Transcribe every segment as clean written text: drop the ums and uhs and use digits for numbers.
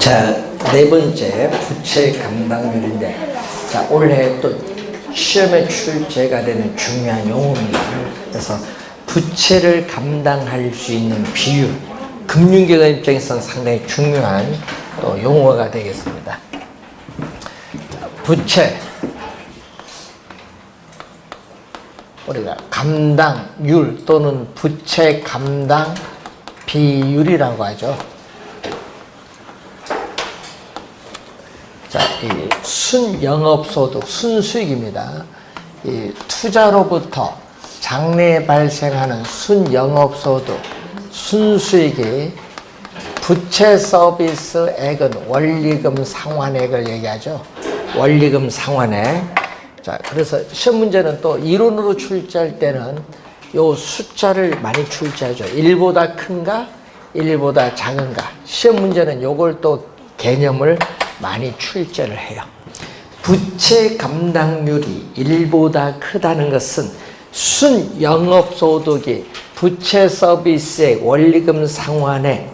자, 네 번째 부채 감당률인데, 자, 올해 또 시험에 출제가 되는 중요한 용어입니다. 그래서 부채를 감당할 수 있는 비율, 금융기관 입장에서는 상당히 중요한 또 용어가 되겠습니다. 부채, 우리가 감당률 또는 부채 감당 비율이라고 하죠. 자, 이 순영업소득, 순수익입니다. 이 투자로부터 장래에 발생하는 순영업소득, 순수익이 부채 서비스액은 원리금 상환액을 얘기하죠. 원리금 상환액. 자, 그래서 시험 문제는 또 이론으로 출제할 때는 요 숫자를 많이 출제하죠. 1보다 큰가, 1보다 작은가. 시험 문제는 요걸 또 개념을 많이 출제를 해요. 부채 감당률이 1보다 크다는 것은 순영업소득이 부채 서비스액 원리금 상환액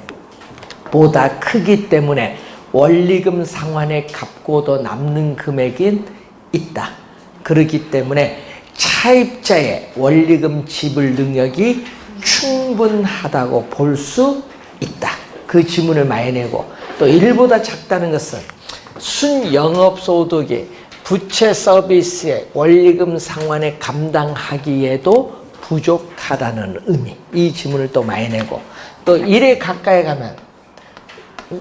보다 크기 때문에 원리금 상환액 갚고도 남는 금액이 있다. 그렇기 때문에 차입자의 원리금 지불 능력이 충분하다고 볼 수 있다. 그 지문을 많이 내고, 또 1보다 작다는 것은 순영업소득이 부채 서비스의 원리금 상환액 감당하기에도 부족하다는 의미. 이 지문을 또 많이 내고, 또 1에 가까이 가면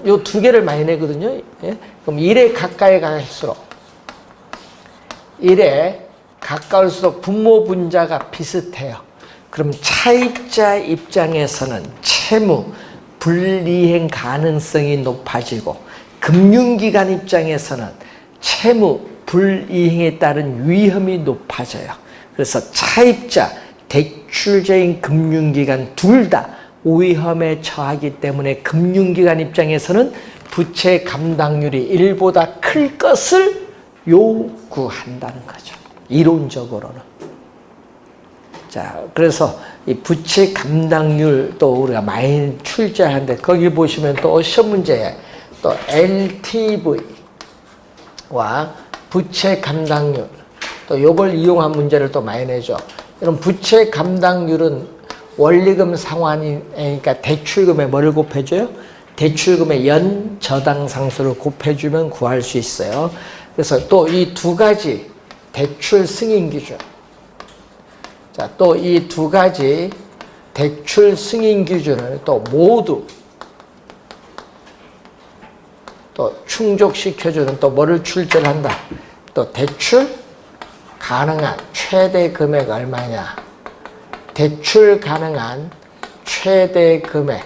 요 두 개를 많이 내거든요. 예? 그럼 1에 가까이 갈수록 1에 가까울수록 분모 분자가 비슷해요. 그럼 차입자 입장에서는 채무 불이행 가능성이 높아지고, 금융기관 입장에서는 채무 불이행에 따른 위험이 높아져요. 그래서 차입자, 대출자인 금융기관 둘 다 위험에 처하기 때문에 금융기관 입장에서는 부채 감당률이 1보다 클 것을 요구한다는 거죠. 이론적으로는. 자, 그래서 이 부채 감당률 또 우리가 많이 출제하는데, 거기 보시면 또 시험 문제에 또 LTV와 부채 감당률, 또 요걸 이용한 문제를 또 많이 내죠. 이런 부채 감당률은 원리금 상환이니까 대출금에 뭐를 곱해줘요? 대출금의 연 저당 상수를 곱해주면 구할 수 있어요. 그래서 또 이 두 가지 대출 승인 기준, 자, 또 이 두 가지 대출 승인 기준을 또 모두 또 충족시켜주는 또 뭐를 출제를 한다? 또 대출 가능한 최대 금액 얼마냐? 대출 가능한 최대 금액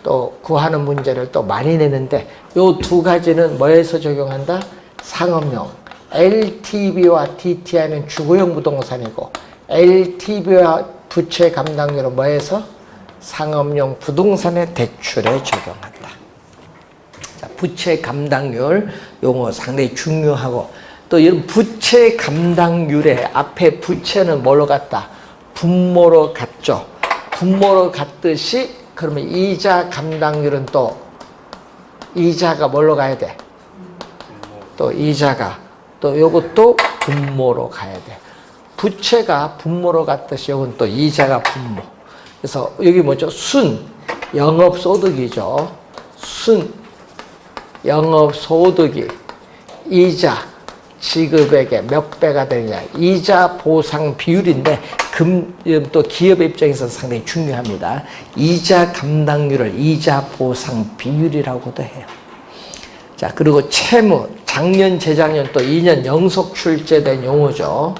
또 구하는 문제를 또 많이 내는데, 요 두 가지는 뭐에서 적용한다? 상업용. LTV와 DTI는 주거용 부동산이고, LTV와 부채 감당률은 뭐에서? 상업용 부동산의 대출에 적용한다. 자, 부채 감당률 용어 상당히 중요하고, 또 이런 부채 감당률의 앞에 부채는 뭘로 같다? 분모로 같죠. 분모로 같듯이, 그러면 이자 감당률은 또 이자가 뭘로 가야 돼? 또 이자가 또 요것도 분모로 가야 돼. 부채가 분모로 같듯이 요건 또 이자가 분모. 그래서 여기 뭐죠? 순 영업소득이죠. 순 영업소득이 이자 지급액의 몇 배가 되느냐, 이자 보상 비율인데, 또 기업의 입장에서 상당히 중요합니다. 이자 감당률을 이자 보상 비율이라고도 해요. 자, 그리고 채무, 작년, 재작년 또 2년 연속 출제된 용어죠.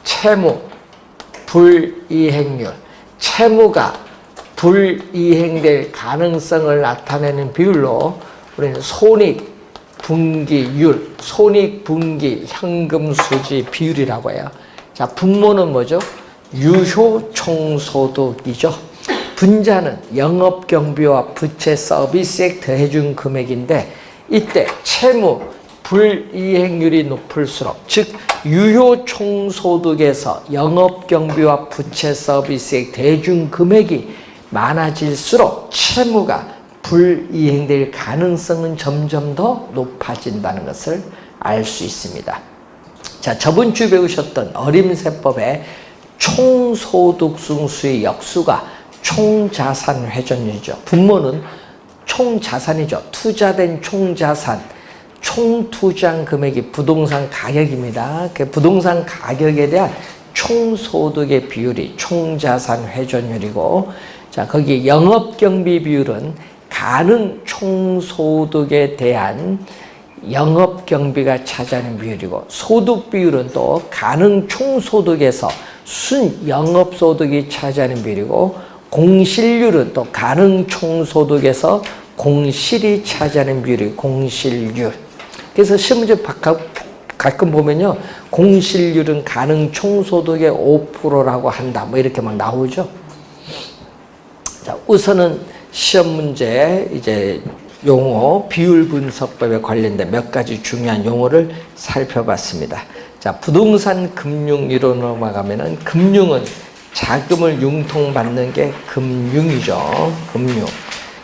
채무 불이행률, 채무가 불이행될 가능성을 나타내는 비율로 우리는 손익분기율, 손익분기 현금 수지 비율이라고 해요. 자, 분모는 뭐죠? 유효 총소득이죠. 분자는 영업경비와 부채 서비스액 더해준 금액인데, 이때 채무 불이행률이 높을수록, 즉 유효 총소득에서 영업경비와 부채 서비스액 더해준 금액이 많아질수록 채무가 불이행될 가능성은 점점 더 높아진다는 것을 알 수 있습니다. 자, 저번 주에 배우셨던 어림세법의 총소득승수의 역수가 총자산 회전율이죠. 분모는 총자산이죠. 투자된 총자산, 총투자한 금액이 부동산 가격입니다. 그 부동산 가격에 대한 총소득의 비율이 총자산 회전율이고, 자, 거기 영업경비 비율은 가능 총소득에 대한 영업경비가 차지하는 비율이고, 소득 비율은 또 가능 총소득에서 순영업소득이 차지하는 비율이고, 공실률은 또 가능 총소득에서 공실이 차지하는 비율이 공실률. 그래서 시험 문제 가끔 보면요, 공실률은 가능 총소득의 5%라고 한다, 뭐 이렇게 막 나오죠. 자, 우선은 시험 문제 이제 용어 비율 분석법에 관련된 몇 가지 중요한 용어를 살펴봤습니다. 자, 부동산 금융 이론으로 넘어가면은 금융은 자금을 융통받는 게 금융이죠. 금융.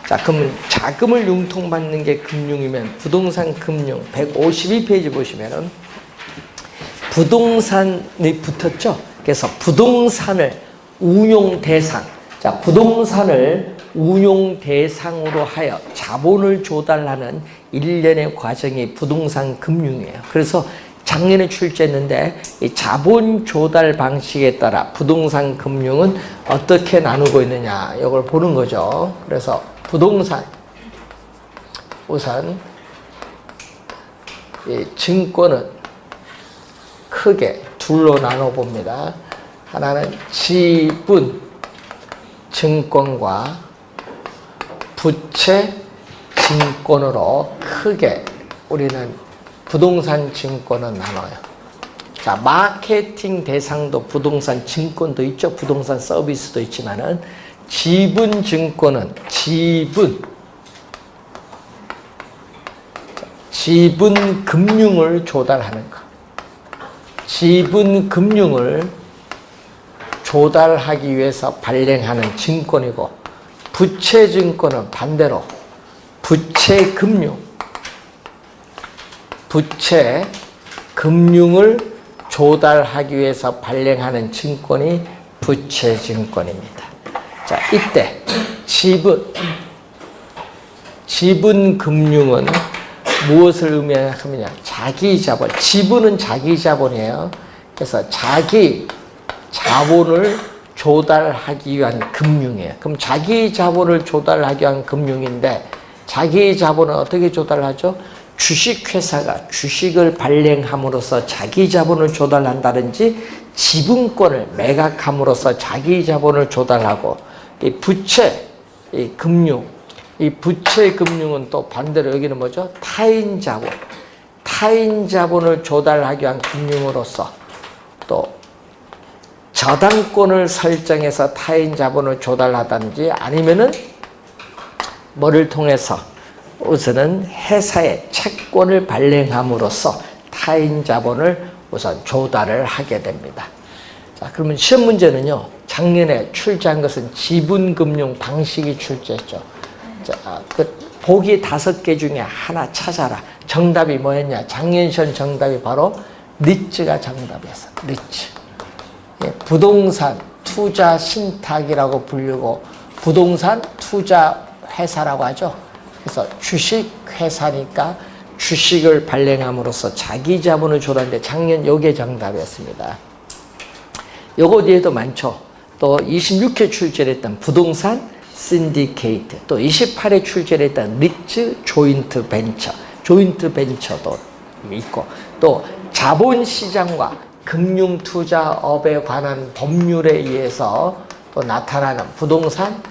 자, 그러면 자금을 융통받는 게 금융이면 부동산 금융 152페이지 보시면은 부동산이 붙었죠. 그래서 부동산을 운용 대상, 자, 부동산을 운용 대상으로 하여 자본을 조달하는 일련의 과정이 부동산 금융이에요. 그래서 작년에 출제했는데 이 자본 조달 방식에 따라 부동산 금융은 어떻게 나누고 있느냐, 이걸 보는 거죠. 그래서 부동산, 우선 이 증권은 크게 둘로 나눠 봅니다. 하나는 지분 증권과 부채 증권으로 크게 우리는 부동산 증권은 나눠요. 자, 마케팅 대상도 부동산 증권도 있죠. 부동산 서비스도 있지만은 지분 증권은 지분 금융을 조달하는 것. 지분 금융을 조달하기 위해서 발행하는 증권이고, 부채 증권은 반대로 부채 금융을 조달하기 위해서 발행하는 증권이 부채 증권입니다. 자, 이때 지분 금융은 무엇을 의미하느냐? 자기 자본. 지분은 자기 자본이에요. 그래서 자기 자본을 조달하기 위한 금융이에요. 그럼 자기 자본을 조달하기 위한 금융인데, 자기 자본은 어떻게 조달하죠? 주식회사가 주식을 발행함으로써 자기 자본을 조달한다든지, 지분권을 매각함으로써 자기 자본을 조달하고, 이 부채, 이 금융, 이 부채 금융은 또 반대로 여기는 뭐죠? 타인 자본. 타인 자본을 조달하기 위한 금융으로서 또 저당권을 설정해서 타인 자본을 조달하든지, 아니면은 뭐를 통해서 우선은 회사의 채권을 발행함으로써 타인 자본을 우선 조달을 하게 됩니다. 자, 그러면 시험 문제는요, 작년에 출제한 것은 지분금융 방식이 출제했죠. 자, 그 보기 5개 중에 하나 찾아라. 정답이 뭐였냐? 작년 시험 정답이 바로 리츠가 정답이었어. 리츠. 예, 부동산 투자 신탁이라고 불리고 부동산 투자 회사라고 하죠. 그래서 주식 회사니까 주식을 발행함으로써 자기 자본을 조달하는데 작년 요게 정답이었습니다. 요거 뒤에도 많죠. 또 26회 출제했던 부동산 신디케이트, 또 28회 출제했던 리츠 조인트 벤처도 있고, 또 자본시장과 금융투자업에 관한 법률에 의해서 또 나타나는 부동산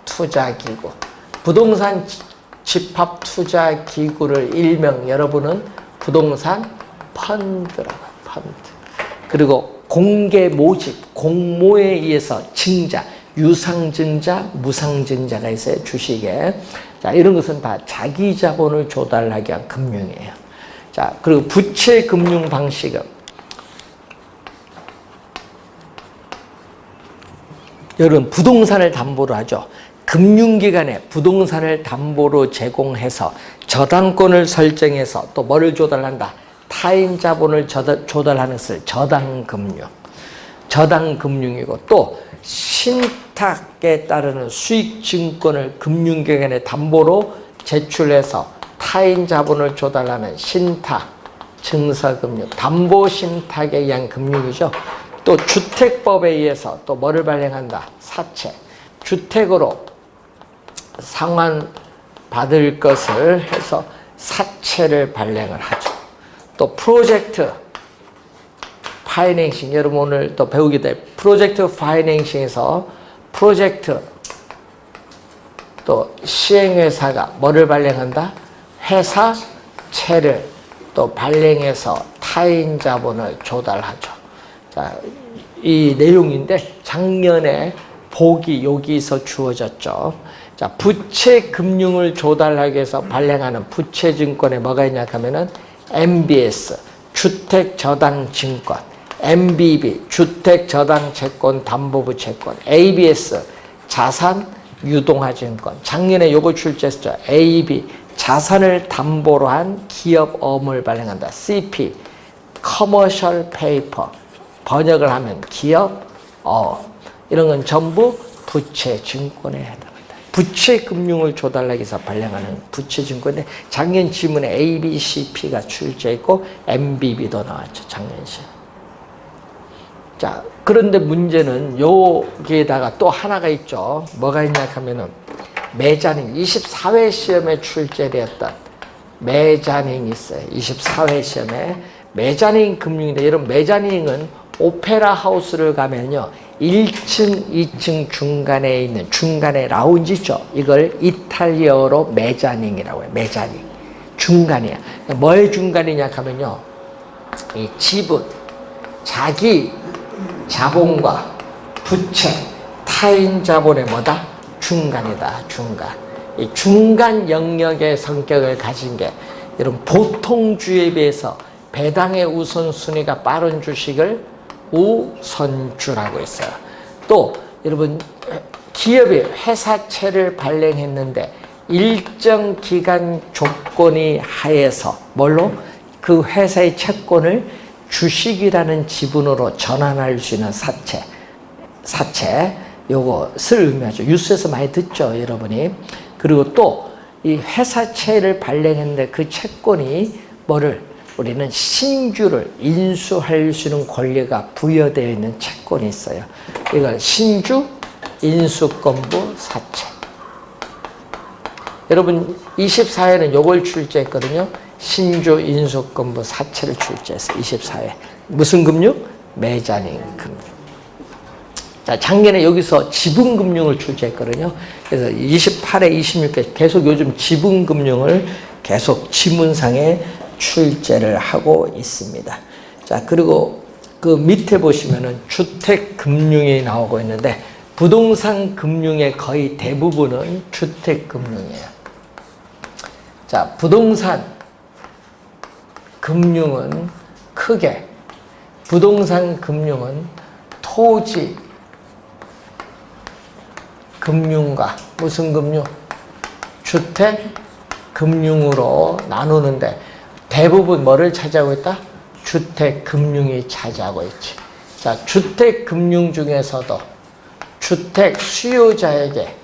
집합투자기구, 부동산 집합투자기구를 일명 여러분은 부동산 펀드라고 해요. 펀드. 그리고 공개 모집, 공모에 의해서 증자, 유상증자, 무상증자가 있어요, 주식에. 자, 이런 것은 다 자기 자본을 조달하기 위한 금융이에요. 자, 그리고 부채 금융 방식은 여러분 부동산을 담보로 하죠. 금융기관에 부동산을 담보로 제공해서 저당권을 설정해서 또 뭐를 조달한다? 타인 자본을 조달하는 것을 저당금융. 저당금융이고 또 신탁에 따르는 수익증권을 금융기관에 담보로 제출해서 타인 자본을 조달하는 신탁, 증서금융, 담보신탁에 의한 금융이죠. 또 주택법에 의해서 또 뭐를 발행한다? 사채. 주택으로 상환받을 것을 해서 사채를 발행을 하죠. 또 프로젝트 파이낸싱, 여러분 오늘 또 배우게 될 프로젝트 파이낸싱에서 프로젝트 또 시행회사가 뭐를 발행한다? 회사채를 또 발행해서 타인 자본을 조달하죠. 자, 이 내용인데 작년에 복이 여기서 주어졌죠. 자, 부채 금융을 조달하기 위해서 발행하는 부채증권에 뭐가 있냐 하면은 MBS 주택저당증권, MBB 주택저당채권담보부채권, ABS 자산유동화증권. 작년에 요거 출제했죠. AB 자산을 담보로 한 기업어음을 발행한다. CP Commercial Paper 번역을 하면 기업어음. 이런 건 전부 부채증권에 해당합니다. 부채금융을 조달하기 위해서 발행하는 부채증권인데 작년 지문에 A, B, C, P가 출제했고 MBB도 나왔죠. 작년 시험. 자, 그런데 문제는 여기에다가 또 하나가 있죠. 뭐가 있냐 하면은 매자닝 24회 시험에 출제되었던 매자닝이 있어요. 24회 시험에 매자닝 금융인데 이런 매자닝은 오페라 하우스를 가면요 1층, 2층 중간에 있는 중간에 라운지 있죠. 이걸 이탈리아어로 매자닝이라고 해요. 매자닝 중간이야. 뭐의 중간이냐 하면요 이 지분, 자기 자본과 부채, 타인 자본의 뭐다? 중간이다. 중간. 이 중간 영역의 성격을 가진 게 이런 보통주에 비해서 배당의 우선순위가 빠른 주식을 우선주라고 했어요. 또 여러분 기업이 회사채를 발행했는데 일정 기간 조건이 하에서 뭘로? 그 회사의 채권을 주식이라는 지분으로 전환할 수 있는 사채 요것을 의미하죠. 뉴스에서 많이 듣죠, 여러분이. 그리고 또 이 회사채를 발행했는데 그 채권이 뭐를 우리는 신주를 인수할 수 있는 권리가 부여되어 있는 채권이 있어요. 이걸 신주 인수권부 사채. 여러분 24회는 요걸 출제했거든요. 신주 인수권부 사채를 출제했어요. 24회. 무슨 금융? 매자닝 금융. 자, 작년에 여기서 지분금융을 출제했거든요. 그래서 28회, 26회 계속 요즘 지분금융을 계속 지문상에 출제를 하고 있습니다. 자, 그리고 그 밑에 보시면은 주택금융이 나오고 있는데 부동산 금융의 거의 대부분은 주택금융이에요. 자, 부동산 금융은 크게 부동산 금융은 토지 금융과 무슨 금융? 주택 금융으로 나누는데 대부분 뭐를 차지하고 있다? 주택 금융이 차지하고 있지. 자, 주택 금융 중에서도 주택 수요자에게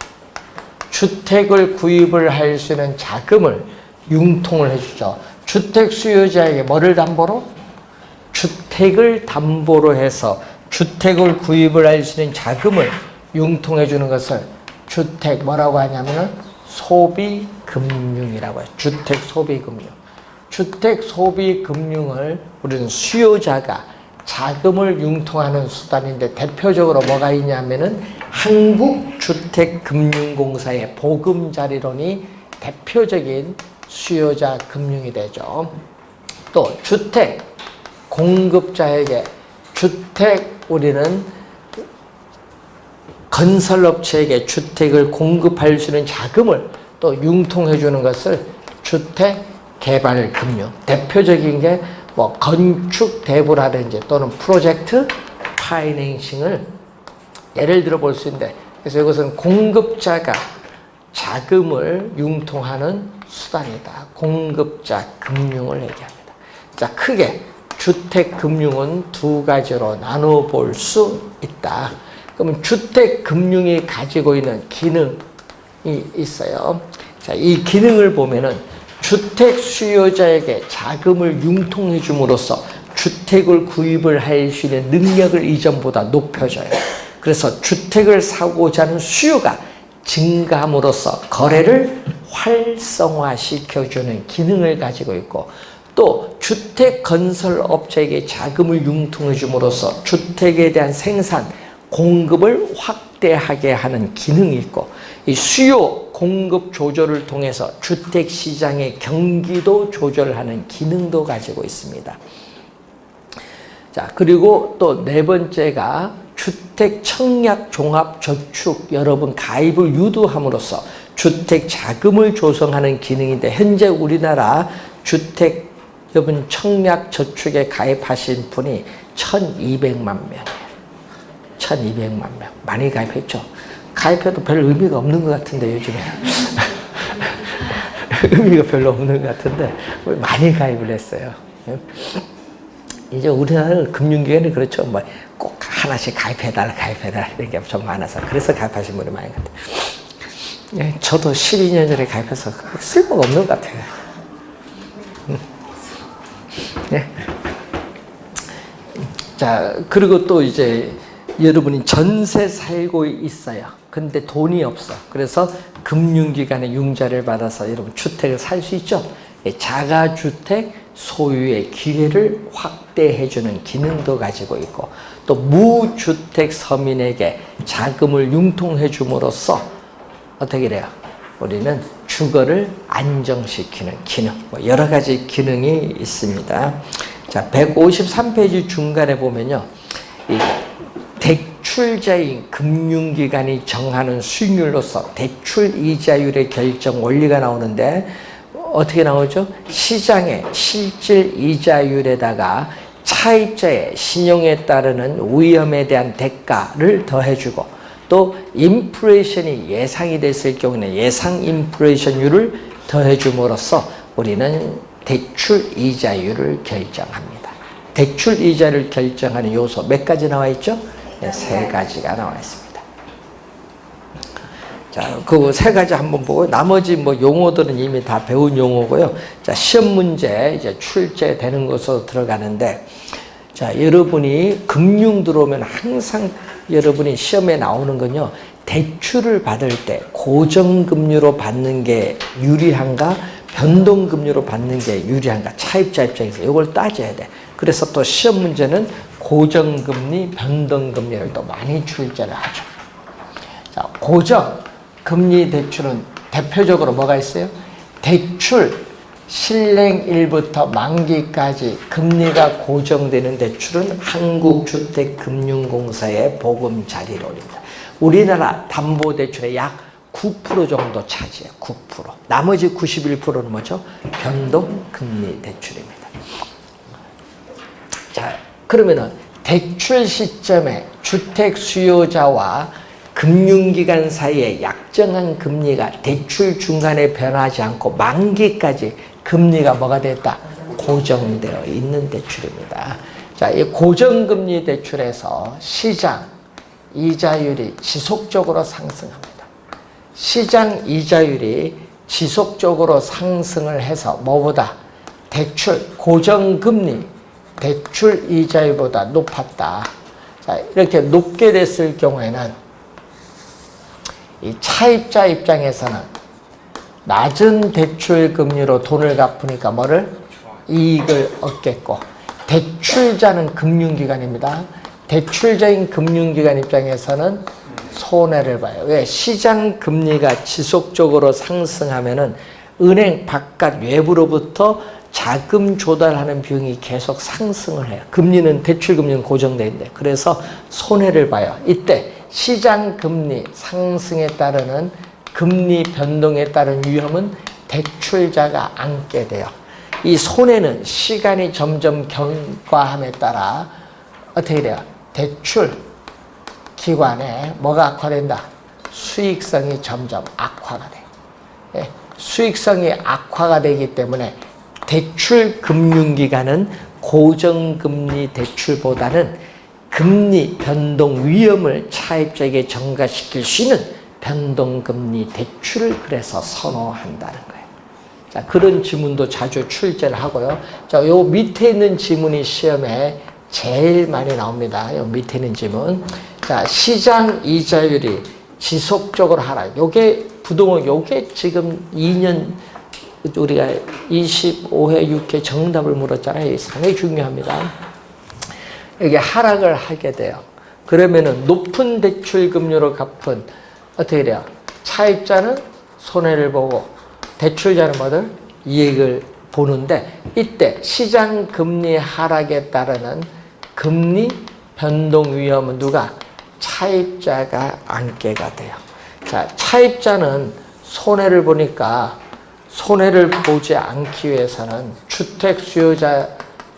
주택을 구입을 할 수 있는 자금을 융통을 해주죠. 주택 수요자에게 뭐를 담보로? 주택을 담보로 해서 주택을 구입을 할 수 있는 자금을 융통해 주는 것을 주택 뭐라고 하냐면은 소비금융이라고 해요. 주택 소비금융. 주택 소비금융을 우리는 수요자가 자금을 융통하는 수단인데 대표적으로 뭐가 있냐면은 한국주택금융공사의 보금자리론이 대표적인 수요자 금융이 되죠. 또 주택 공급자에게 주택 우리는 건설업체에게 주택을 공급할 수 있는 자금을 또 융통해 주는 것을 주택개발금융. 대표적인 게 뭐 건축대부라든지 또는 프로젝트 파이낸싱을 예를 들어 볼 수 있는데 그래서 이것은 공급자가 자금을 융통하는 수단이다. 공급자 금융을 얘기합니다. 자, 크게 주택금융은 두 가지로 나눠볼 수 있다. 그러면 주택금융이 가지고 있는 기능이 있어요. 자, 이 기능을 보면은 주택 수요자에게 자금을 융통해 줌으로써 주택을 구입을 할 수 있는 능력을 이전보다 높여줘요. 그래서 주택을 사고자 하는 수요가 증가함으로써 거래를 활성화시켜주는 기능을 가지고 있고, 또 주택 건설 업체에게 자금을 융통해 줌으로써 주택에 대한 생산, 공급을 확대하게 하는 기능이 있고, 이 수요 공급 조절을 통해서 주택 시장의 경기도 조절하는 기능도 가지고 있습니다. 자, 그리고 또 네 번째가 주택 청약 종합 저축 여러분 가입을 유도함으로써 주택 자금을 조성하는 기능인데, 현재 우리나라 주택 여러분 청약 저축에 가입하신 분이 1,200만 명이에요. 1,200만 명. 많이 가입했죠. 가입해도 별 의미가 없는 것 같은데, 요즘에. 의미가 별로 없는 것 같은데 많이 가입을 했어요. 이제 우리나라 금융기관이 그렇죠. 뭐 꼭 하나씩 가입해달라 이런 게 좀 많아서, 그래서 가입하신 분이 많이 같아요. 예, 저도 12년 전에 가입해서 쓸모가 없는 것 같아요. 네. 자, 그리고 또 이제 여러분이 전세 살고 있어요. 근데 돈이 없어. 그래서 금융기관의 융자를 받아서 여러분 주택을 살 수 있죠. 자가주택 소유의 기회를 확대해주는 기능도 가지고 있고, 또 무주택 서민에게 자금을 융통해 줌으로써 어떻게 돼요? 우리는 주거를 안정시키는 기능, 뭐 여러 가지 기능이 있습니다. 자, 153페이지 중간에 보면요, 이 대출자인 금융기관이 정하는 수익률로서 대출 이자율의 결정 원리가 나오는데, 어떻게 나오죠? 시장의 실질 이자율에다가 차입자의 신용에 따르는 위험에 대한 대가를 더해주고, 또 인플레이션이 예상이 됐을 경우에는 예상 인플레이션율을 더해줌으로써 우리는 대출 이자율을 결정합니다. 대출 이자를 결정하는 요소 몇 가지 나와 있죠? 네, 세 가지가 나와 있습니다. 자, 그 세 가지 한번 보고, 나머지 뭐 용어들은 이미 다 배운 용어고요. 자, 시험 문제 이제 출제되는 것으로 들어가는데, 자, 여러분이 금융 들어오면 항상 여러분이 시험에 나오는 건요, 대출을 받을 때 고정금리로 받는 게 유리한가, 변동금리로 받는 게 유리한가, 차입자 입장에서 이걸 따져야 돼. 그래서 또 시험 문제는 고정금리, 변동금리를 또 많이 출제를 하죠. 자, 고정금리 대출은 대표적으로 뭐가 있어요? 대출 실행일부터 만기까지 금리가 고정되는 대출은 한국주택금융공사의 보금자리론입니다. 우리나라 담보대출의 약 9% 정도 차지해요. 9%. 나머지 91%는 뭐죠? 변동금리 대출입니다. 자, 그러면은 대출 시점에 주택 수요자와 금융기관 사이의 약정한 금리가 대출 중간에 변하지 않고 만기까지 금리가 뭐가 됐다? 고정되어 있는 대출입니다. 자, 이 고정금리 대출에서 시장 이자율이 지속적으로 상승합니다. 시장 이자율이 지속적으로 상승을 해서 뭐보다? 대출 고정금리 대출 이자율보다 높았다. 자, 이렇게 높게 됐을 경우에는 이 차입자 입장에서는 낮은 대출 금리로 돈을 갚으니까 뭐를? 이익을 얻겠고, 대출자는 금융기관입니다. 대출자인 금융기관 입장에서는 손해를 봐요. 왜? 시장 금리가 지속적으로 상승하면은 은행 바깥 외부로부터 자금 조달하는 비용이 계속 상승을 해요. 금리는 대출 금리는 고정되어 있는데, 그래서 손해를 봐요. 이때 시장 금리 상승에 따르는 금리 변동에 따른 위험은 대출자가 안게 돼요. 이 손해는 시간이 점점 경과함에 따라 어떻게 돼요? 대출 기관에 뭐가 악화된다? 수익성이 점점 악화가 돼요. 수익성이 악화가 되기 때문에 대출 금융기관은 고정금리 대출보다는 금리 변동 위험을 차입자에게 전가시킬 수 있는 변동금리 대출을 그래서 선호한다는 거예요. 자, 그런 지문도 자주 출제를 하고요. 자, 요 밑에 있는 지문이 시험에 제일 많이 나옵니다. 요 밑에 있는 지문. 자, 시장 이자율이 지속적으로 하락. 요게 부동은 요게 지금 2년 우리가 25회 6회 정답을 물었잖아요. 상당히 중요합니다. 이게 하락을 하게 돼요. 그러면은 높은 대출 금리로 갚은 어떻게 돼요? 차입자는 손해를 보고 대출자는 뭐들? 이익을 보는데 이때 시장 금리 하락에 따르는 금리 변동 위험은 누가? 차입자가 안게가 돼요. 자, 차입자는 손해를 보니까 손해를 보지 않기 위해서는 주택 수요자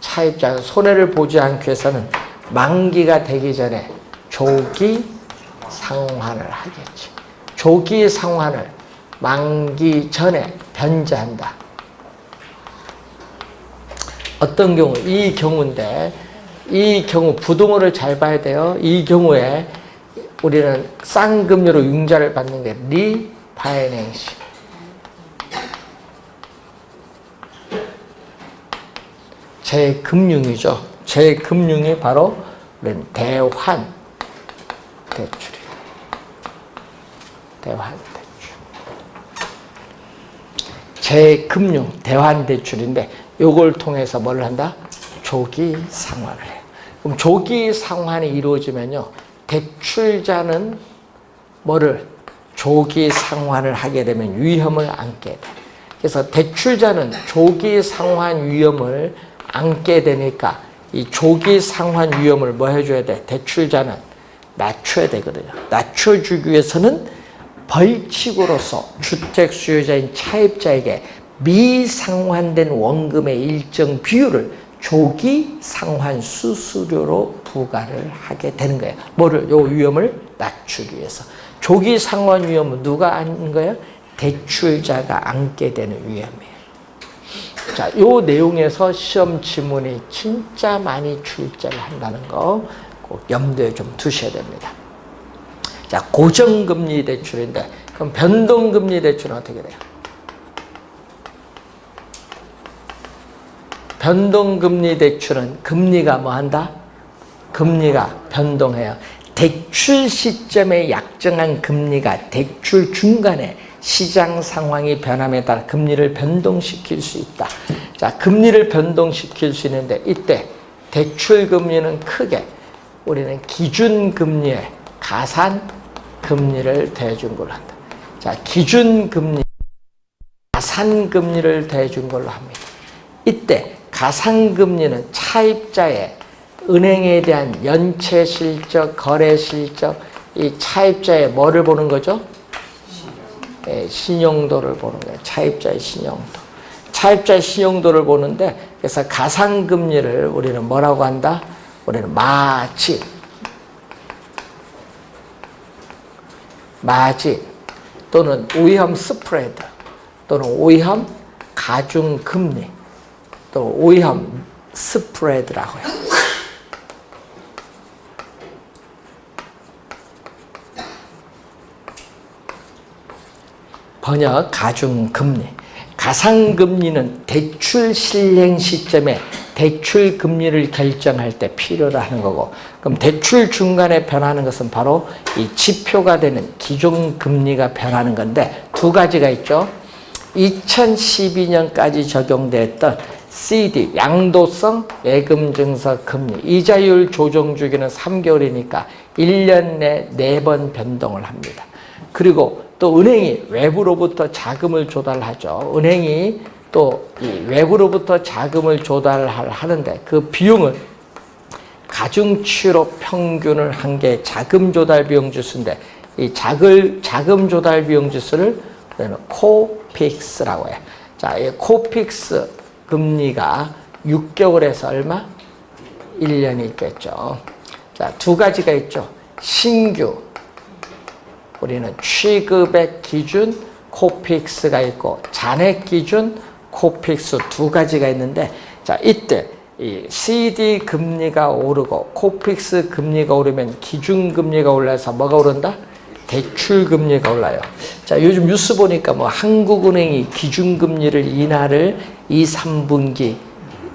차입자는 손해를 보지 않기 위해서는 만기가 되기 전에 조기 상환을 하겠지. 조기 상환을 만기 전에 변제한다. 어떤 경우? 이 경우인데 이 경우 부동어를 잘 봐야 돼요. 이 경우에 우리는 쌍금리로 융자를 받는 게 리파이낸싱. 재금융이죠. 재금융이 바로 대환 대출이에요. 대환 대출. 재금융 대환 대출인데 요걸 통해서 뭘 한다? 조기 상환을 해요. 그럼 조기 상환이 이루어지면요. 대출자는 뭐를? 조기 상환을 하게 되면 위험을 안게 돼. 그래서 대출자는 조기 상환 위험을 안게 되니까 이 조기 상환 위험을 뭐 해줘야 돼? 대출자는 낮춰야 되거든요. 낮춰주기 위해서는 벌칙으로서 주택 수요자인 차입자에게 미상환된 원금의 일정 비율을 조기 상환 수수료로 부과를 하게 되는 거예요. 뭐를? 요 위험을 낮추기 위해서. 조기 상환 위험은 누가 안는 거예요? 대출자가 안게 되는 위험이에요. 자, 요 내용에서 시험 지문이 진짜 많이 출제를 한다는 거 꼭 염두에 좀 두셔야 됩니다. 자, 고정금리 대출인데 그럼 변동금리 대출은 어떻게 돼요? 변동금리 대출은 금리가 뭐 한다? 금리가 변동해요. 대출 시점에 약정한 금리가 대출 중간에 시장 상황이 변함에 따라 금리를 변동시킬 수 있다. 자, 금리를 변동시킬 수 있는데 이때 대출 금리는 크게 우리는 기준 금리에 가산 금리를 대준 걸로 한다. 자, 기준 금리, 가산 금리를 대준 걸로 합니다. 이때 가산 금리는 차입자의 은행에 대한 연체 실적, 거래 실적, 이 차입자의 뭐를 보는 거죠? 신용도를 보는 거예요. 차입자의 신용도. 차입자의 신용도를 보는데 그래서 가산금리를 우리는 뭐라고 한다? 우리는 마진 또는 오염 스프레드 또는 오염 가중금리 또 오염 스프레드라고 해요. 번역 가중금리. 가상금리는 대출 실행 시점에 대출 금리를 결정할 때 필요로 하는 거고, 그럼 대출 중간에 변하는 것은 바로 이 지표가 되는 기존 금리가 변하는 건데 두 가지가 있죠. 2012년까지 적용됐던 CD 양도성 예금증서 금리 이자율 조정 주기는 3개월이니까 1년 내 4번 변동을 합니다. 그리고 또 은행이 외부로부터 자금을 조달하죠. 은행이 또 이 외부로부터 자금을 조달하는데 그 비용은 가중치로 평균을 한 게 자금 조달 비용 지수인데 이 자금 조달 비용 지수를 우리는 코픽스라고 해요. 자, 이 코픽스 금리가 6개월에서 얼마? 1년이 있겠죠. 자, 두 가지가 있죠. 신규 우리는 취급의 기준 코픽스가 있고 잔액 기준 코픽스 두 가지가 있는데, 자, 이때 이 CD 금리가 오르고 코픽스 금리가 오르면 기준금리가 올라서 뭐가 오른다? 대출금리가 올라요. 자, 요즘 뉴스 보니까 뭐 한국은행이 기준금리를 인하를 2, 3분기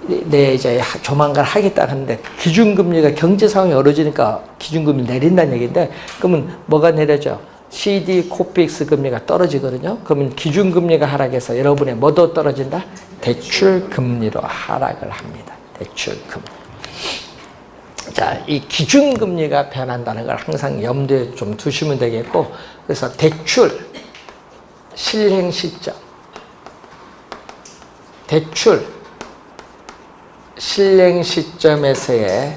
이제 조만간 하겠다 하는데, 기준금리가 경제 상황이 어려지니까 기준금리 내린다는 얘기인데, 그러면 뭐가 내려져? CD 코픽스 금리가 떨어지거든요. 그러면 기준금리가 하락해서 여러분의 뭐도 떨어진다? 대출금리로 하락을 합니다. 대출금리. 자, 이 기준금리가 변한다는 걸 항상 염두에 좀 두시면 되겠고, 그래서 대출 실행 시점, 대출 실행 시점에서의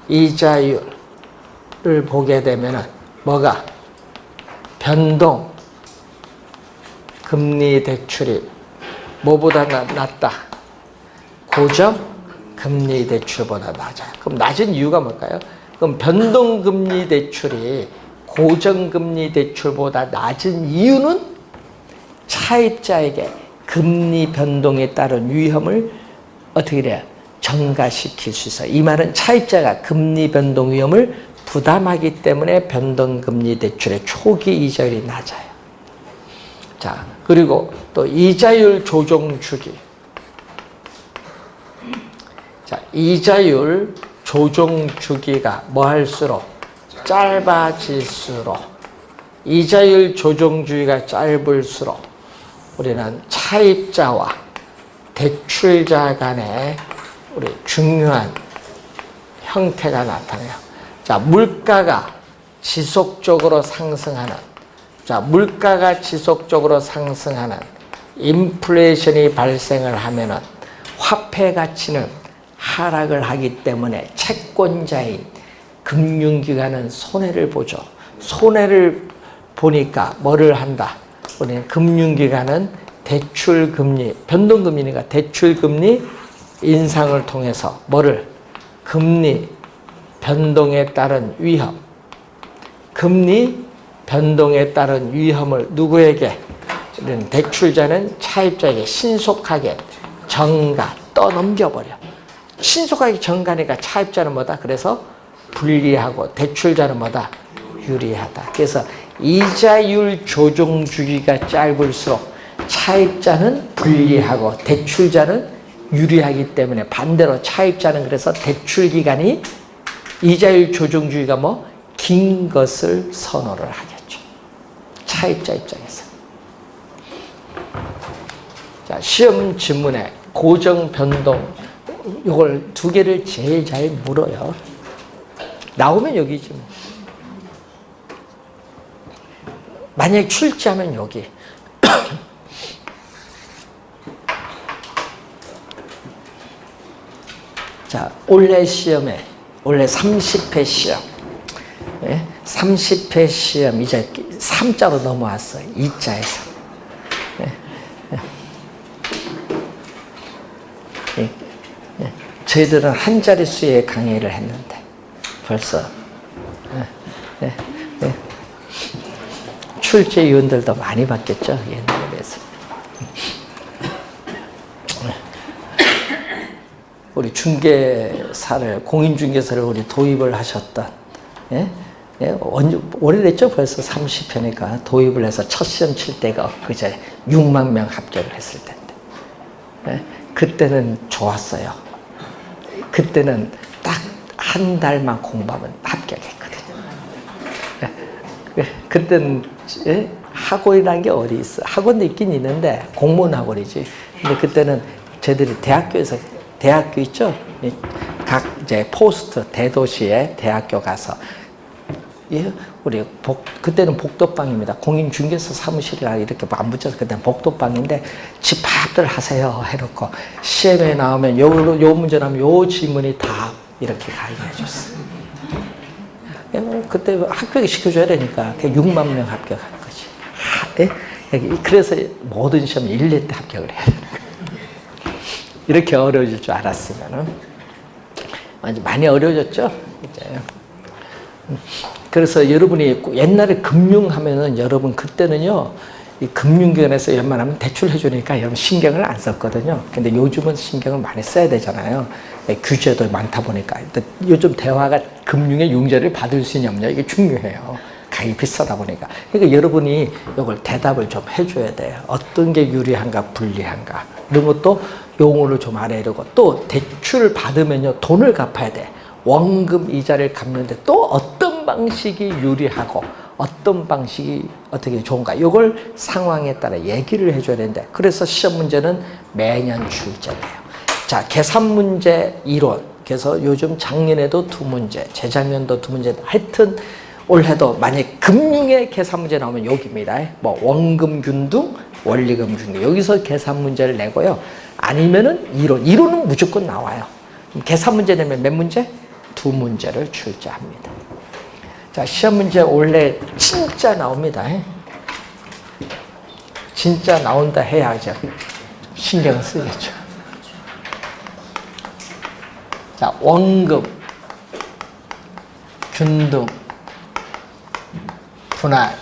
이자율을 보게 되면은 뭐가? 변동 금리 대출이 뭐보다 낮다? 고정 금리 대출보다 낮아요. 그럼 낮은 이유가 뭘까요? 그럼 변동 금리 대출이 고정 금리 대출보다 낮은 이유는 차입자에게 금리 변동에 따른 위험을 어떻게 돼요? 전가시킬 수 있어요. 이 말은 차입자가 금리 변동 위험을 부담하기 때문에 변동금리 대출의 초기 이자율이 낮아요. 자, 그리고 또 이자율 조정 주기. 자, 이자율 조정 주기가 뭐 할수록? 짧아질수록, 이자율 조정 주기가 짧을수록 우리는 차입자와 대출자 간의 우리 중요한 형태가 나타나요. 자, 물가가 지속적으로 상승하는, 자, 물가가 지속적으로 상승하는 인플레이션이 발생을 하면은 화폐 가치는 하락을 하기 때문에 채권자인 금융기관은 손해를 보죠. 손해를 보니까 뭐를 한다? 우리는 금융기관은 대출금리, 변동금리니까 대출금리 인상을 통해서 뭐를? 금리 변동에 따른 위험, 금리 변동에 따른 위험을 누구에게? 대출자는 차입자에게 신속하게 전가, 떠넘겨버려. 신속하게 전가니까 차입자는 뭐다? 그래서 불리하고 대출자는 뭐다? 유리하다. 그래서 이자율 조정 주기가 짧을수록 차입자는 불리하고 대출자는 유리하기 때문에, 반대로 차입자는 그래서 대출 기간이 이자율 조정 주기가 뭐? 긴 것을 선호를 하겠죠. 차입자 입장에서. 자, 시험 지문에 고정 변동, 요걸 두 개를 제일 잘 물어요. 나오면 여기지 뭐. 만약에 출제하면 여기. 자, 올해 시험에, 올해 30회 시험, 30회 시험 이제 3자로 넘어왔어요. 2자에서. 저희들은 한 자릿수의 강의를 했는데 벌써 출제위원들도 많이 바뀌었죠. 옛날에 비해서. 우리 중개사를, 공인중개사를 우리 도입을 하셨던, 오래됐죠? 벌써 30회니까 도입을 해서 첫 시험 칠 때가 그제 6만 명 합격을 했을 텐데, 그때는 좋았어요. 그때는 딱 한 달만 공부하면 합격했거든요. 그때는 학원이라는 게 어디 있어? 학원도 있긴 있는데 공무원 학원이지. 근데 그때는 저희들이 대학교에서, 대학교 있죠? 각 이제 포스트 대도시에 대학교 가서, 우리 그때는 복도방입니다. 공인중개사 사무실이라 이렇게 안 붙여서 그때는 복도방인데 집합들 하세요 해놓고 시험에 나오면 요 문제 나오면 요 질문이 다 이렇게 강의해 줬어요. 그때 합격 시켜줘야 되니까 6만 명 합격한 거지. 그래서 모든 시험 1년 때 합격을 해야 되는 거예요. 이렇게 어려워질 줄 알았으면은 많이 어려워졌죠. 이제. 그래서 여러분이 옛날에 금융하면은 여러분 그때는요, 이 금융기관에서 웬만하면 대출 해주니까 여러분 신경을 안 썼거든요. 근데 요즘은 신경을 많이 써야 되잖아요. 규제도 많다 보니까. 요즘 대화가 금융의 융자를 받을 수 있냐 없냐 이게 중요해요. 가격이 비싸다 보니까. 그러니까 여러분이 이걸 대답을 좀 해줘야 돼요. 어떤 게 유리한가 불리한가 이런 것도 용어를 좀 알아야 되고, 또 대출을 받으면요 돈을 갚아야 돼. 원금 이자를 갚는데 또 어떤 방식이 유리하고 어떤 방식이 어떻게 좋은가 이걸 상황에 따라 얘기를 해줘야 되는데, 그래서 시험 문제는 매년 출제돼요. 자, 계산 문제 이론. 그래서 요즘 작년에도 2문제, 재작년도 2문제, 하여튼 올해도 만약 금융의 계산 문제 나오면 여기입니다. 뭐 원금 균등, 원리금 균등 여기서 계산 문제를 내고요. 아니면은 이론은 무조건 나와요. 계산 문제 내면 몇 문제? 2문제를 출제합니다. 자, 시험 문제 원래 진짜 나옵니다. 진짜 나온다 해야죠. 신경 쓰겠죠. 자, 원금, 균등, 분할.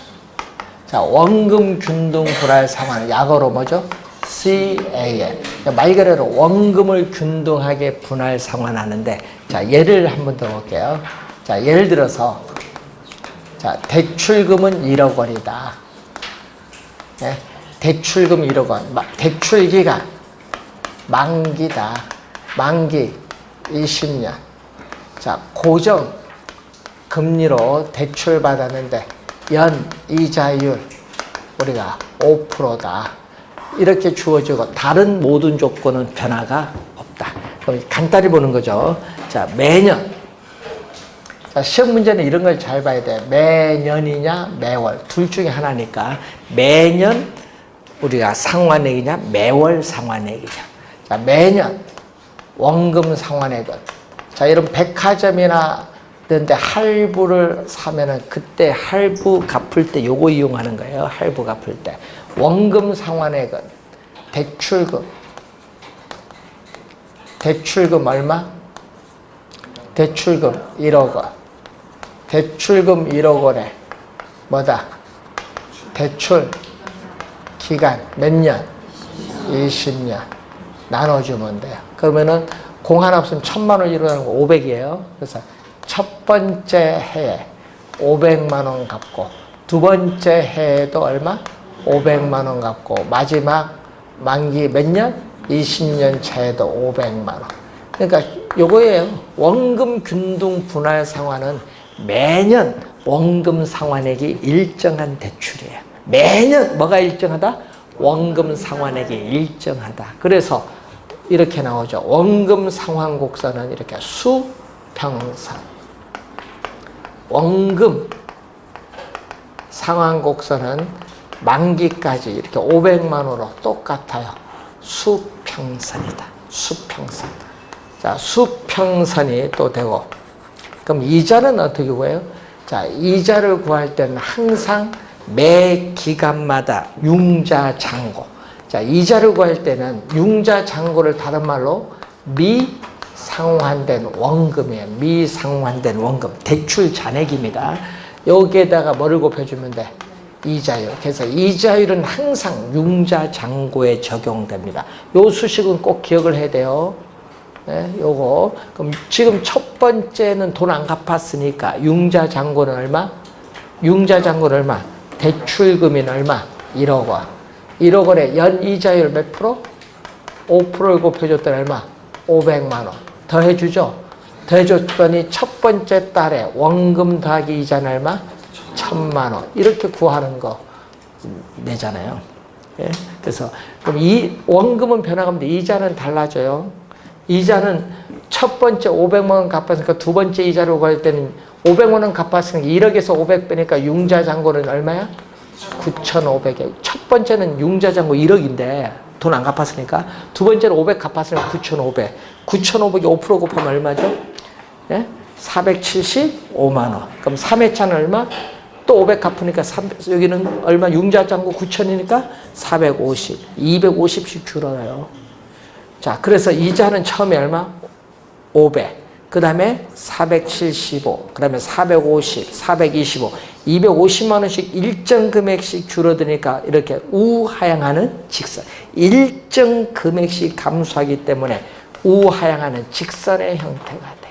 자, 원금, 균등, 분할 상환. 약어로 뭐죠? CAL. 말 그대로 원금을 균등하게 분할 상환하는데, 자, 예를 한번 더 볼게요. 자, 예를 들어서, 자, 대출금은 1억 원이다. 네? 대출금 1억 원. 대출기간, 만기다. 만기 20년. 자, 고정 금리로 대출 받았는데, 연 이자율 우리가 5%다. 이렇게 주어지고 다른 모든 조건은 변화가 없다. 그럼 간단히 보는 거죠. 자, 매년. 자, 시험 문제는 이런 걸 잘 봐야 돼. 매년이냐 매월 둘 중에 하나니까 매년 우리가 상환액이냐 매월 상환액이냐. 자, 매년 원금 상환액은, 자, 이런 백화점이나 그런데 할부를 사면은 그때 할부 갚을 때 요거 이용하는 거예요. 할부 갚을 때. 원금 상환액은 대출금 얼마? 대출금 1억 원. 대출금 1억 원에 뭐다? 대출 기간 몇 년? 20년. 나눠주면 돼요. 그러면은 공 하나 없으면 1,000만 원 일어나는 거 500이에요. 그래서 첫 번째 해에 500만 원 갚고, 두 번째 해에도 얼마? 500만 원 갚고, 마지막 만기 몇 년? 20년 차에도 500만 원. 그러니까 요거예요. 원금 균등 분할 상환은 매년 원금 상환액이 일정한 대출이에요. 매년 뭐가 일정하다? 원금 상환액이 일정하다. 그래서 이렇게 나오죠. 원금 상환 곡선은 이렇게 수평선. 원금 상환 곡선은 만기까지 이렇게 500만 원으로 똑같아요. 수평선이다. 수평선. 자, 수평선이 또 되고, 그럼 이자는 어떻게 구해요? 자, 이자를 구할 때는 항상 매 기간마다 융자잔고. 자, 이자를 구할 때는 융자잔고를 다른 말로 미상환된 원금이에요. 미상환된 원금. 대출 잔액입니다. 여기에다가 뭐를 곱해주면 돼? 이자율. 그래서 이자율은 항상 융자잔고에 적용됩니다. 요 수식은 꼭 기억을 해야 돼요. 네, 요거. 그럼 지금 첫 번째는 돈 안 갚았으니까 융자잔고는 얼마? 융자잔고는 얼마? 대출금이 얼마? 1억 원. 1억 원에 연 이자율 몇 프로? 5%를 곱해줬더니 얼마? 500만 원. 더해주죠? 더해줬더니 첫 번째 달에 원금 더하기 이자는 얼마? 1,000만 원. 이렇게 구하는 거 내잖아요. 예? 그래서 그럼 이 원금은 변화가는데 이자는 달라져요. 이자는 첫 번째 500만 원 갚았으니까 두 번째 이자를 구할 때는 500만 원 갚았으니까 1억에서 500 빼니까 융자잔고는 얼마야? 9,500에. 첫 번째는 융자잔고 1억인데 돈 안 갚았으니까, 두 번째는 500 갚았으니까 9,500. 9,500이 5% 곱하면 얼마죠? 예? 475만 원. 그럼 3회차는 얼마? 또 500 갚으니까 여기는 얼마? 융자잔고 9,000이니까 450. 250씩 줄어요. 자, 그래서 이자는 처음에 얼마? 500. 그 다음에 475, 그 다음에 450, 425, 250만 원씩 일정 금액씩 줄어드니까 이렇게 우하향하는 직선. 일정 금액씩 감소하기 때문에 우하향하는 직선의 형태가 돼.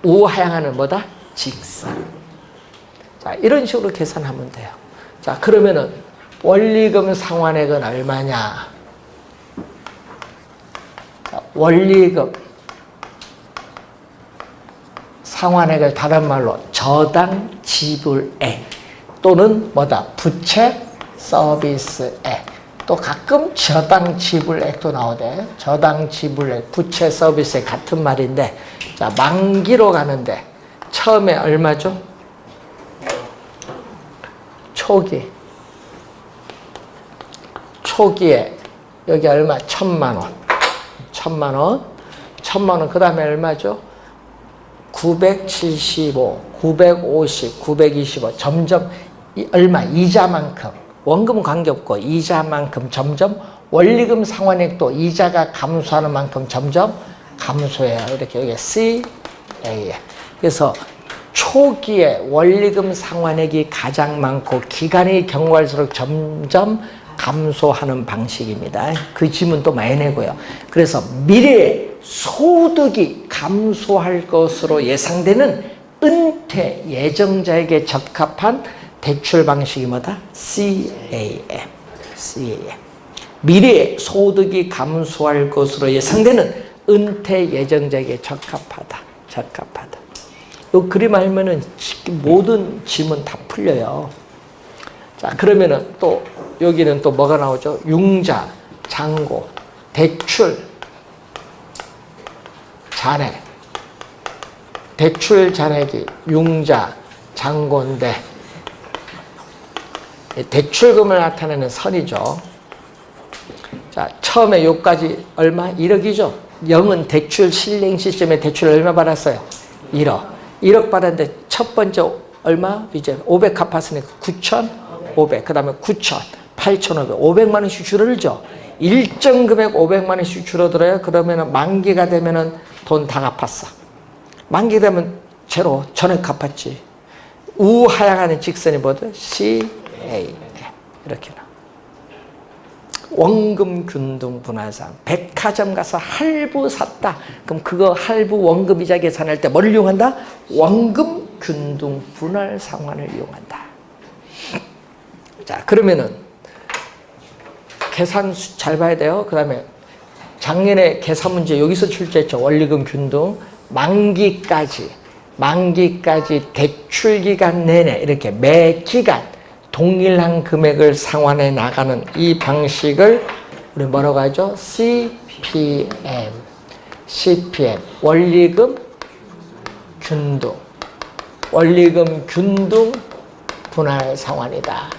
우하향하는 뭐다? 직선. 자, 이런 식으로 계산하면 돼요. 자, 그러면은 원리금 상환액은 얼마냐? 자, 원리금 상환액을 다른 말로 저당 지불액 또는 뭐다? 부채 서비스액. 또 가끔 저당 지불액도 나오대. 저당 지불액, 부채 서비스액 같은 말인데, 자, 만기로 가는데 처음에 얼마죠? 초기에 여기 얼마? 1,000만 원. 1,000만 원. 1,000만 원. 그 다음에 얼마죠? 975, 950, 925. 점점 얼마? 이자만큼. 원금은 관계없고 이자만큼 점점 원리금 상환액도 이자가 감소하는 만큼 점점 감소해요. 이렇게 여기 CA. 그래서 초기에 원리금 상환액이 가장 많고 기간이 경과할수록 점점 감소하는 방식입니다. 그 지문 또 많이 내고요. 그래서 미래에 소득이 감소할 것으로 예상되는 은퇴 예정자에게 적합한 대출 방식이 뭐다? CAM. 미래에 소득이 감소할 것으로 예상되는 은퇴 예정자에게 적합하다. 이 그림 알면은 모든 지문 다 풀려요. 자, 그러면은 또 여기는 또 뭐가 나오죠? 융자, 잔고, 대출, 잔액. 대출 잔액이 융자, 잔고인데 대출금을 나타내는 선이죠. 자, 처음에 요까지 얼마? 1억이죠. 0은 대출 실행 시점에 대출 얼마 받았어요? 1억. 1억 받았는데 첫 번째 얼마? 이제 500 갚았으니까 9,500. 그 다음에 9,000, 8,500, 500만 원씩 줄어들죠. 일정 금액 500만 원씩 줄어들어요. 그러면 만기가 되면은 돈 다 갚았어. 만기 되면 제로, 전액 갚았지. 우하향하는 직선이 뭐죠? CA. 이렇게 나. 원금 균등 분할상. 백화점 가서 할부 샀다. 그럼 그거 할부 원금 이자 계산할 때 뭐를 이용한다? 원금 균등 분할 상환을 이용한다. 자, 그러면은 계산 잘 봐야 돼요. 그 다음에 작년에 계산 문제 여기서 출제했죠. 원리금 균등 만기까지 대출 기간 내내 이렇게 매 기간 동일한 금액을 상환해 나가는 이 방식을 우리 뭐라고 하죠? CPM. 원리금 균등 분할 상환이다.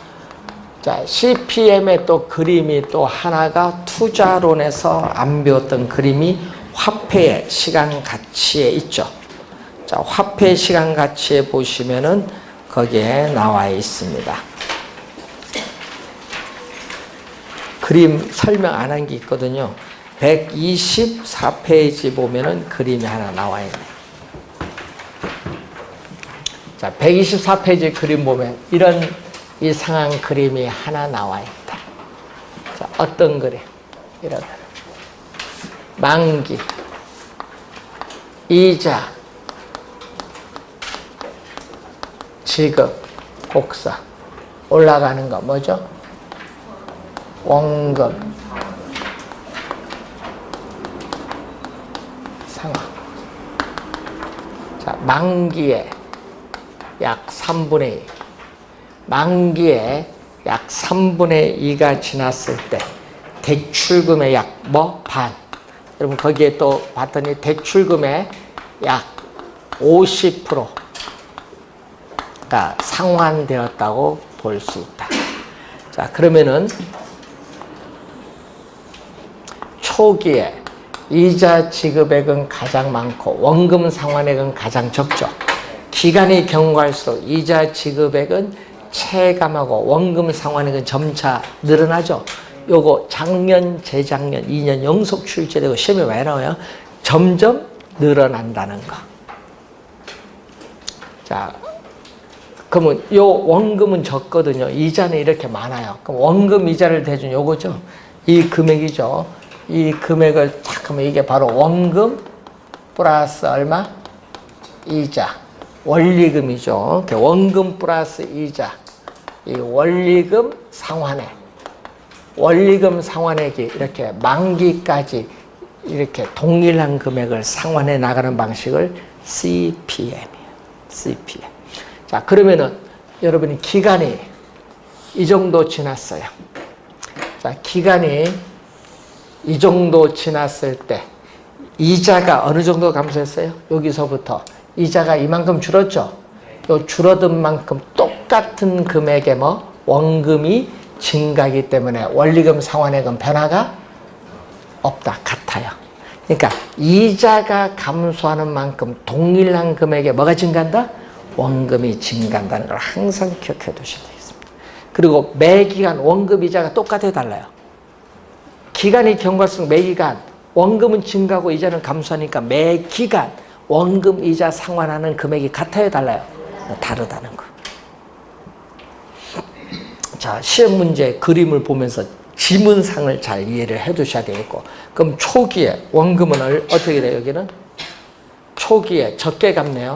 자, CPM의 또 그림이 또 하나가 투자론에서 안 배웠던 그림이 화폐의 시간 가치에 있죠. 자, 화폐 시간 가치에 보시면은 거기에 나와 있습니다. 그림 설명 안 한 게 있거든요. 124페이지 보면은 그림이 하나 나와 있네. 자, 124페이지 그림 보면 이런 이상한 그림이 하나 나와 있다. 자, 어떤 그림? 이런 만기, 이자, 지급, 곡사 올라가는 거 뭐죠? 원금 상환. 자, 만기에 약 3분의 2. 만기에 약 3분의 2가 지났을 때 대출금의 약 반. 여러분 거기에 또 봤더니 대출금의 약 50%가 상환되었다고 볼 수 있다. 자, 그러면은 초기에 이자 지급액은 가장 많고 원금 상환액은 가장 적죠. 기간이 경과할수록 이자 지급액은 체감하고 원금 상환액은 점차 늘어나죠. 요거 작년, 재작년, 2년 연속 출제되고 시험에 많이 나와요. 점점 늘어난다는 거. 자, 그러면 요 원금은 적거든요. 이자는 이렇게 많아요. 그럼 원금 이자를 대준 요거죠. 이 금액이죠. 이 금액을 딱 하면 이게 바로 원금 플러스 얼마? 이자. 원리금이죠. 원금 플러스 이자. 이 원리금 상환액. 원리금 상환액이 이렇게 만기까지 이렇게 동일한 금액을 상환해 나가는 방식을 CPM이에요. CPM. 자, 그러면은 여러분이 기간이 이 정도 지났어요. 자, 기간이 이 정도 지났을 때 이자가 어느 정도 감소했어요? 여기서부터 이자가 이만큼 줄었죠? 요 줄어든 만큼 똑같은 금액의 원금이 증가하기 때문에 원리금 상환액은 변화가 없다. 같아요. 그러니까 이자가 감소하는 만큼 동일한 금액에 뭐가 증가한다? 원금이 증가한다는 걸 항상 기억해 두셔야 되겠습니다. 그리고 매 기간 원금 이자가 똑같아요? 달라요? 기간이 경과할수록 매 기간 원금은 증가하고 이자는 감소하니까 매 기간 원금 이자 상환하는 금액이 같아요? 달라요? 다르다는 거. 자, 시험 문제 그림을 보면서 지문상을 잘 이해를 해 두셔야 되겠고, 그럼 초기에 원금은 어떻게 돼요? 여기는 초기에 적게 갚네요.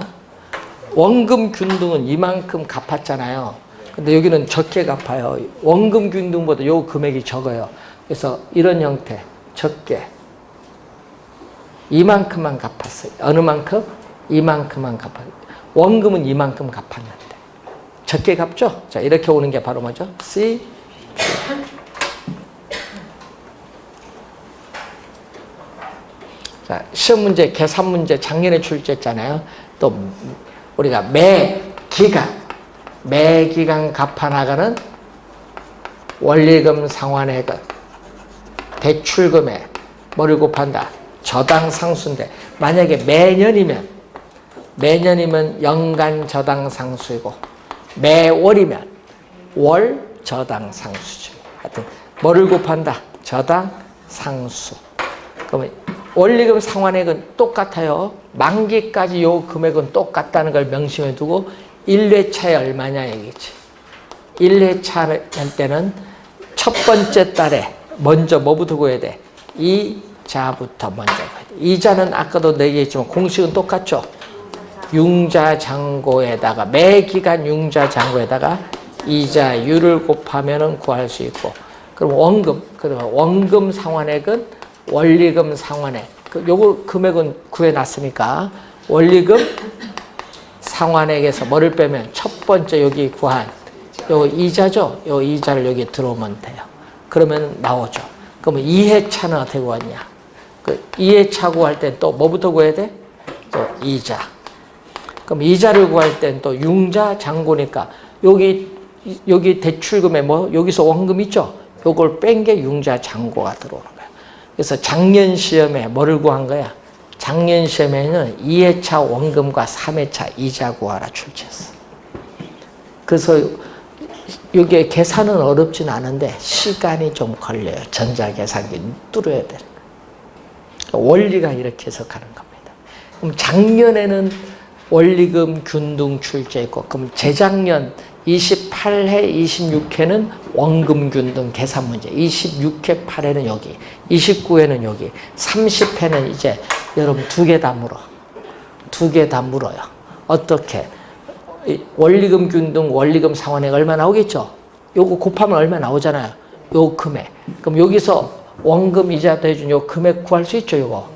원금 균등은 이만큼 갚았잖아요. 근데 여기는 적게 갚아요. 원금 균등보다 요 금액이 적어요. 그래서 이런 형태, 적게 이만큼만 갚았어요. 어느 만큼? 이만큼만 갚아요. 원금은 이만큼 갚았는데 적게 갚죠? 자, 이렇게 오는 게 바로 뭐죠? C. 자, 시험 문제, 계산 문제 작년에 출제했잖아요. 또 우리가 매 기간 갚아나가는 원리금 상환액은 대출금액 뭐를 곱한다? 저당 상수인데 만약에 매년이면 연간 저당 상수이고 매월이면 월 저당 상수죠. 하여튼 뭐를 곱한다? 저당 상수. 그러면 원리금 상환액은 똑같아요. 만기까지 요 금액은 똑같다는 걸 명심해 두고 1회차에 얼마냐 얘기지. 1회차 때는 첫 번째 달에 먼저 뭐부터 구해야 돼? 이자부터 먼저 구해야 돼. 이자는 아까도 얘기했지만 공식은 똑같죠. 융자잔고에다가 매 기간 융자잔고에다가 이자율을 곱하면 구할 수 있고, 그럼 원금 상환액은 원리금 상환액, 요거 금액은 구해놨으니까 원리금 상환액에서 뭐를 빼면 첫 번째 여기 구한 요 이자죠. 요 이자를 여기 들어오면 돼요. 그러면 나오죠. 그러면 2회차는 어떻게 구하냐? 그 2회차 구할 땐 또 뭐부터 구해야 돼? 또 이자. 그럼 이자를 구할 땐 또 융자 잔고니까 여기 대출금에 여기서 원금 있죠? 요걸 뺀 게 융자 잔고가 들어오는 거예요. 그래서 작년 시험에 뭐를 구한 거야? 작년 시험에는 2회차 원금과 3회차 이자 구하라 출제했어. 그래서 이게 계산은 어렵진 않은데 시간이 좀 걸려요. 전자계산기 뚫어야 되는 거예요. 원리가 이렇게 해석하는 겁니다. 그럼 작년에는 원리금 균등 출제했고, 그럼 재작년 28회, 26회는 원금 균등 계산 문제, 26회 8회는 여기, 29회는 여기, 30회는 이제 여러분 두 개 다 물어. 두 개 다 물어요. 어떻게? 원리금 균등, 원리금 상환액 얼마 나오겠죠? 요거 곱하면 얼마 나오잖아요. 요 금액. 그럼 여기서 원금 이자 더해준 요 금액 구할 수 있죠, 요거.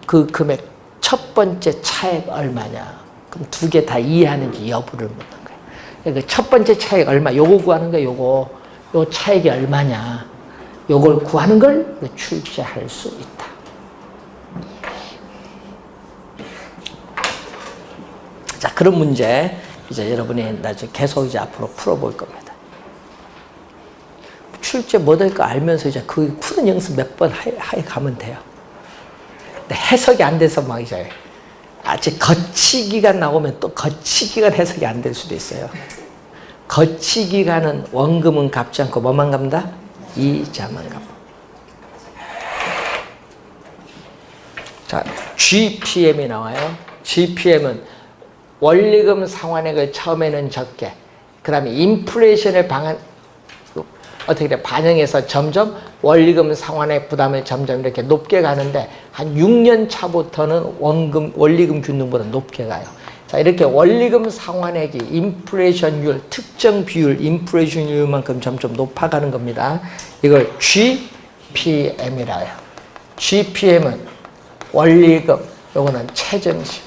그 금액 첫 번째 차액 얼마냐? 그럼 두 개 다 이해하는지 여부를 묻는 거예요. 그러니까 첫 번째 차액 얼마? 요거 구하는 거예요, 요거. 요 차액이 얼마냐? 요걸 구하는 걸 출제할 수 있다. 자, 그런 문제 이제 여러분이 나중에 계속 이제 앞으로 풀어볼 겁니다. 출제 뭐 될 거 알면서 이제 그 푸는 연습 몇 번 하에 가면 돼요. 근데 해석이 안 돼서 막 이제 아직 거치기가 나오면 또 거치기가 해석이 안 될 수도 있어요. 거치기간은 원금은 갚지 않고 뭐만 갚는다? 이자만 갚아. 자, GPM이 나와요. GPM은 원리금 상환액을 처음에는 적게, 그 다음에 인플레이션을 어떻게 돼? 반영해서 점점 원리금 상환액 부담을 점점 이렇게 높게 가는데 한 6년 차부터는 원리금 균등보다 높게 가요. 자, 이렇게 원리금 상환액이 인플레이션율, 특정 비율, 인플레이션율만큼 점점 높아가는 겁니다. 이걸 GPM이라 해요. GPM은 원리금, 요거는 체증식.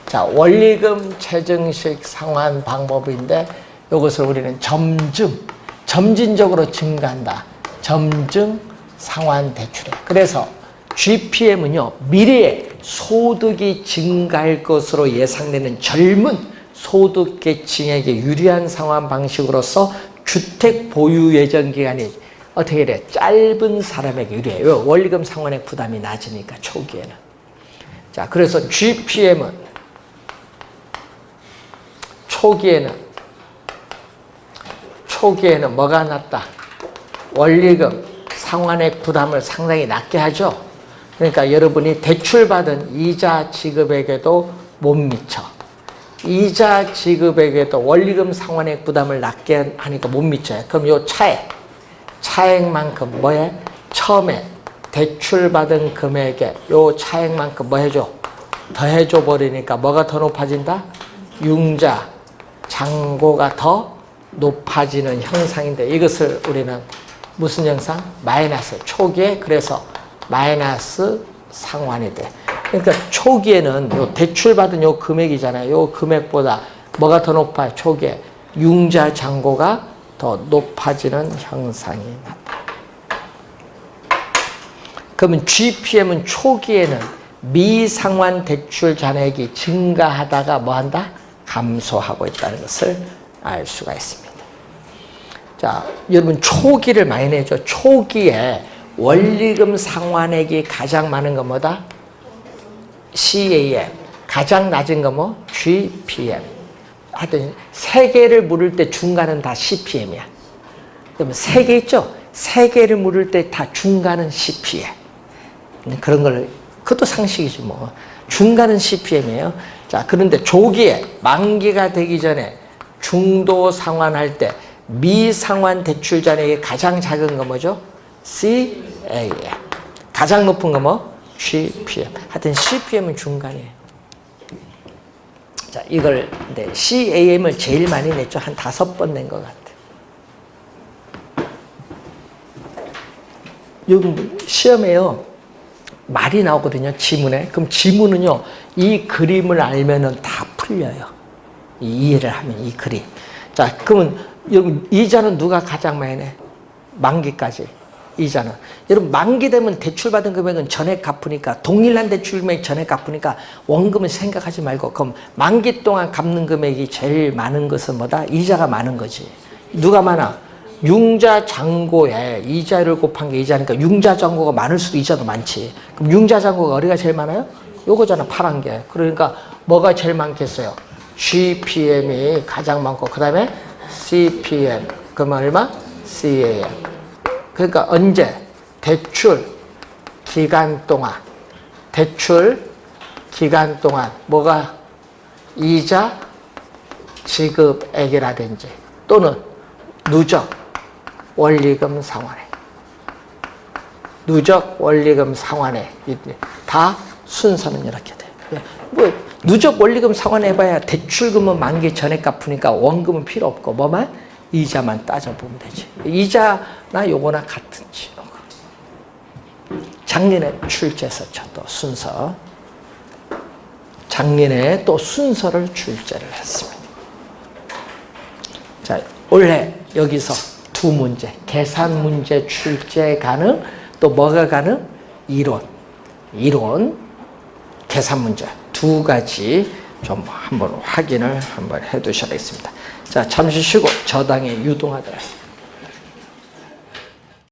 자, 원리금 체증식 상환 방법인데 이것을 우리는 점진적으로 증가한다. 점증 상환 대출이에요. 그래서 GPM은요, 미래에 소득이 증가할 것으로 예상되는 젊은 소득계층에게 유리한 상환 방식으로서 주택 보유 예정 기간이 어떻게 돼? 짧은 사람에게 유리해요. 원리금 상환액 부담이 낮으니까 초기에는. 자, 그래서 GPM은 초기에는 뭐가 낮다? 원리금 상환액 부담을 상당히 낮게 하죠. 그러니까 여러분이 대출받은 이자 지급액에도 못 미쳐. 이자 지급액에도 원리금 상환액 부담을 낮게 하니까 못 미쳐요. 그럼 요 차액만큼 뭐해? 처음에 대출받은 금액에 요 차액만큼 뭐 해줘? 더해줘 버리니까 뭐가 더 높아진다? 융자, 잔고가 더 높아지는 형상인데 이것을 우리는 무슨 형상? 마이너스. 초기에 그래서 마이너스 상환이 돼. 그러니까 초기에는 요 대출받은 요 금액이잖아요. 요 금액보다 뭐가 더 높아요? 초기에 융자 잔고가 더 높아지는 형상이 나타나. 그러면 GPM은 초기에는 미상환 대출 잔액이 증가하다가 뭐한다? 감소하고 있다는 것을 알 수가 있습니다. 자, 여러분 초기를 많이 내죠. 초기에 원리금 상환액이 가장 많은 건 뭐다? CAM. 가장 낮은 건 뭐? GPM. 하여튼 세 개를 물을 때 중간은 다 CPM이야. 그러면 세 개 있죠? 세 개를 물을 때 다 중간은 CPM. 그런 걸, 그것도 상식이지 뭐. 중간은 CPM이에요. 자, 그런데 조기에 만기가 되기 전에 중도 상환할 때 미상환 대출 잔액이 가장 작은 거 뭐죠? CAM. 가장 높은 거 뭐? GPM. 하여튼 CPM은 중간이에요. 자, 이걸 근데 CAM을 제일 많이 냈죠. 한 5번 낸 것 같아요. 여기 시험에요. 말이 나오거든요. 지문에. 그럼 지문은요. 이 그림을 알면은 다 풀려요. 이해를 하면 이 그림. 자, 그러면 여러분 이자는 누가 가장 많이 내? 만기까지. 이자는. 여러분 만기 되면 대출받은 금액은 전액 갚으니까 동일한 대출 금액 전액 갚으니까 원금을 생각하지 말고 그럼 만기 동안 갚는 금액이 제일 많은 것은 뭐다? 이자가 많은 거지. 누가 많아? 융자 잔고에 이자를 곱한 게 이자니까 융자 잔고가 많을수록 이자도 많지. 그럼 융자 잔고가 어디가 제일 많아요? 요거잖아, 파란 게. 그러니까 뭐가 제일 많겠어요? GPM이 가장 많고 그 다음에 CPM. 그러면 얼마? CAM. 그러니까 언제? 대출 기간 동안 뭐가 이자 지급액이라든지 또는 누적 원리금 상환액 다 순서는 이렇게 돼요. 뭐 누적 원리금 상환해봐야 대출금은 만기 전에 갚으니까 원금은 필요 없고 뭐만? 이자만 따져보면 되지. 이자나 요거나 같은지. 작년에 출제했었죠. 또 순서. 작년에 또 순서를 출제를 했습니다. 자, 올해 여기서 두 문제. 계산 문제 출제 가능, 또 뭐가 가능? 이론, 계산 문제. 두 가지 좀 한번 확인을 한번 해 두셔야겠습니다. 자, 잠시 쉬고 저당에 유동하도록 하겠습니다.